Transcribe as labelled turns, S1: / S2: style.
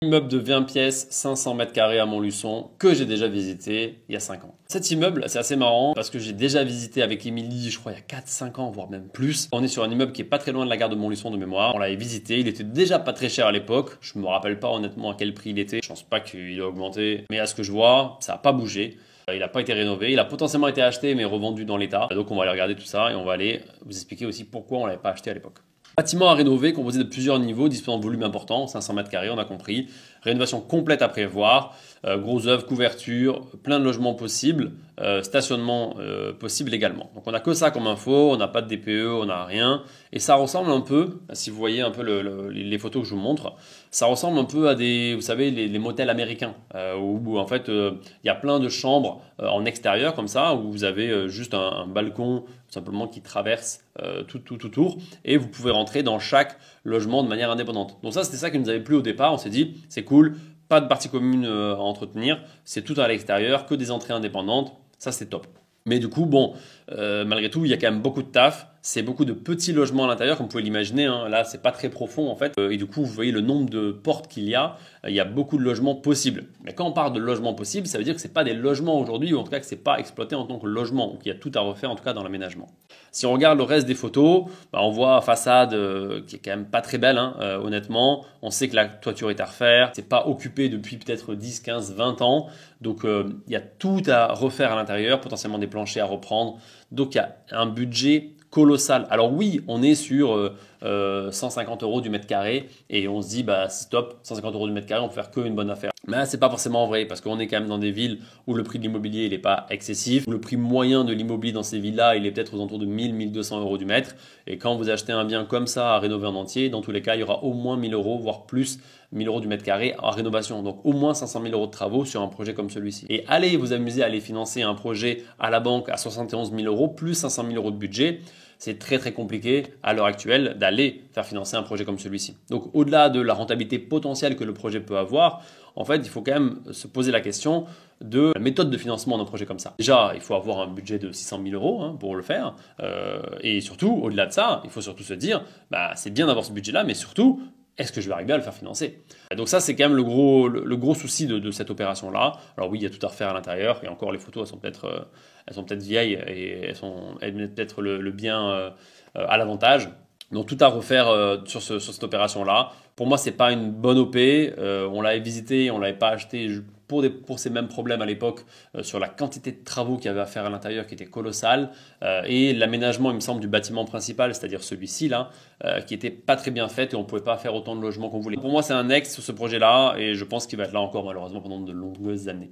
S1: Immeuble de 20 pièces, 500 mètres carrés à Montluçon, que j'ai déjà visité il y a 5 ans. Cet immeuble, c'est assez marrant parce que j'ai déjà visité avec Émilie, je crois, il y a 4-5 ans, voire même plus. On est sur un immeuble qui est pas très loin de la gare de Montluçon de mémoire. On l'avait visité, il était déjà pas très cher à l'époque. Je me rappelle pas honnêtement à quel prix il était. Je pense pas qu'il ait augmenté. Mais à ce que je vois, ça a pas bougé. Il n'a pas été rénové, il a potentiellement été acheté mais revendu dans l'état. Donc on va aller regarder tout ça et on va aller vous expliquer aussi pourquoi on l'avait pas acheté à l'époque. Bâtiment à rénover, composé de plusieurs niveaux, disposant de volume important, 500 mètres carrés, on a compris. Rénovation complète à prévoir, gros œuvre, couverture, plein de logements possibles, stationnement possible également. Donc on n'a que ça comme info, on n'a pas de DPE, on n'a rien. Et ça ressemble un peu, si vous voyez un peu les photos que je vous montre, ça ressemble un peu à des, vous savez, les motels américains, où en fait il y a plein de chambres en extérieur comme ça, où vous avez juste un balcon tout simplement qui traverse tout autour, et vous pouvez rentrer dans chaque logement de manière indépendante. Donc ça, c'était ça qui nous avait plu au départ. On s'est dit, c'est cool, pas de partie commune à entretenir, c'est tout à l'extérieur, que des entrées indépendantes, ça c'est top. Mais du coup, bon, malgré tout, il y a quand même beaucoup de taf. C'est beaucoup de petits logements à l'intérieur, comme vous pouvez l'imaginer. Hein. Là, c'est pas très profond en fait. Et du coup, vous voyez le nombre de portes qu'il y a. Il y a beaucoup de logements possibles. Mais quand on parle de logements possibles, ça veut dire que c'est pas des logements aujourd'hui, ou en tout cas que c'est pas exploité en tant que logement. Donc il y a tout à refaire en tout cas dans l'aménagement. Si on regarde le reste des photos, bah, on voit une façade qui est quand même pas très belle, hein, honnêtement. On sait que la toiture est à refaire. C'est pas occupé depuis peut-être 10, 15, 20 ans. Donc il y a tout à refaire à l'intérieur, potentiellement des planchers à reprendre. Donc il y a un budget colossal. Alors oui, on est sur 150 € du mètre carré et on se dit bah stop, 150 € du mètre carré, on peut faire que une bonne affaire. Mais c'est pas forcément vrai parce qu'on est quand même dans des villes où le prix de l'immobilier il n'est pas excessif. Le prix moyen de l'immobilier dans ces villes-là, il est peut-être aux alentours de 1000-1200 € du mètre. Et quand vous achetez un bien comme ça à rénover en entier, dans tous les cas, il y aura au moins 1000 €, voire plus, 1000 € du mètre carré en rénovation. Donc au moins 500 000 € de travaux sur un projet comme celui-ci. Et allez vous amuser à aller financer un projet à la banque à 71 000 € plus 500 000 € de budget. C'est très très compliqué à l'heure actuelle d'aller faire financer un projet comme celui-ci. Donc au-delà de la rentabilité potentielle que le projet peut avoir, en fait il faut quand même se poser la question de la méthode de financement d'un projet comme ça. Déjà, il faut avoir un budget de 600 000 € hein, pour le faire. Et surtout, au-delà de ça, il faut surtout se dire, bah, c'est bien d'avoir ce budget-là, mais surtout, est-ce que je vais arriver à le faire financer? Donc ça, c'est quand même le gros souci de cette opération-là. Alors oui, il y a tout à refaire à l'intérieur. Et encore, les photos, elles sont peut-être vieilles et elles mettent peut-être le bien à l'avantage. Donc tout à refaire sur cette opération-là. Pour moi, c'est pas une bonne OP. On l'avait visité, on l'avait pas acheté pour ces mêmes problèmes à l'époque sur la quantité de travaux qu'il y avait à faire à l'intérieur qui était colossale et l'aménagement, il me semble, du bâtiment principal, c'est-à-dire celui-ci là, qui était pas très bien fait et on pouvait pas faire autant de logements qu'on voulait. Pour moi, c'est un ex sur ce projet-là et je pense qu'il va être là encore malheureusement pendant de longues années.